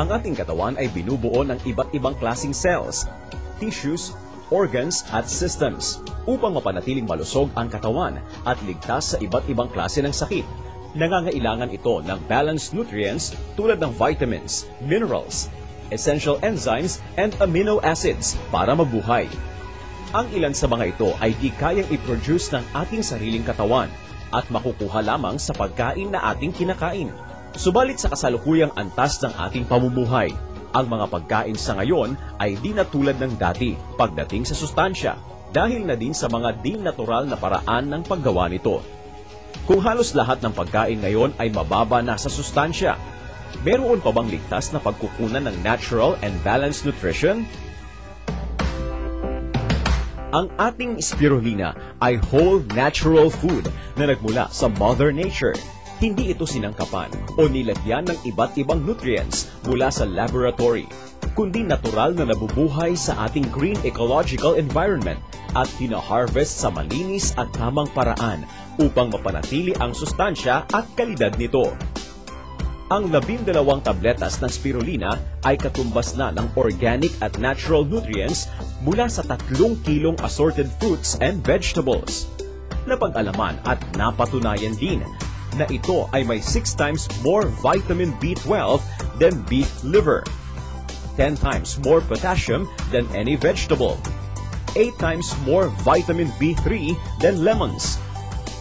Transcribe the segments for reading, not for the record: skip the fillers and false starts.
Ang ating katawan ay binubuo ng iba't ibang klasing cells, tissues, organs at systems upang mapanatiling malusog ang katawan at ligtas sa iba't ibang klase ng sakit. Nangangailangan ito ng balanced nutrients tulad ng vitamins, minerals, essential enzymes, and amino acids para mabuhay. Ang ilan sa mga ito ay di kayang i-produce ng ating sariling katawan at makukuha lamang sa pagkain na ating kinakain. Subalit sa kasalukuyang antas ng ating pamumuhay, ang mga pagkain sa ngayon ay di na tulad ng dati pagdating sa sustansya dahil na din sa mga di natural na paraan ng paggawa nito. Kung halos lahat ng pagkain ngayon ay mababa na sa sustansya, meron pa bang ligtas na pagkukunan ng natural and balanced nutrition? Ang ating spirulina ay whole natural food na nagmula sa Mother Nature. Hindi ito sinangkapan o nilagyan ng iba't ibang nutrients mula sa laboratory, kundi natural na nabubuhay sa ating green ecological environment at hina-harvest sa malinis at tamang paraan upang mapanatili ang sustansya at kalidad nito. Ang 12 tabletas ng spirulina ay katumbas na ng organic at natural nutrients mula sa 3 kilong assorted fruits and vegetables. Napag-alaman at napatunayan din na ito ay may 6 times more vitamin B12 than beef liver, 10 times more potassium than any vegetable, 8 times more vitamin B3 than lemons,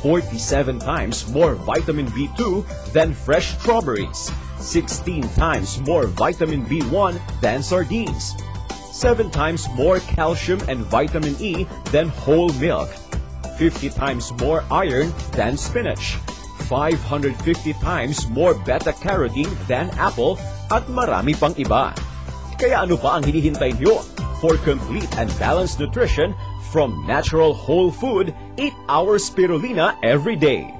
47 times more vitamin B2 than fresh strawberries, 16 times more vitamin B1 than sardines, 7 times more calcium and vitamin E than whole milk, 50 times more iron than spinach, 550 times more beta-carotene than apple, at marami pang iba. Kaya ano pa ang hinihintay niyo? For complete and balanced nutrition from natural whole food, eat our spirulina every day.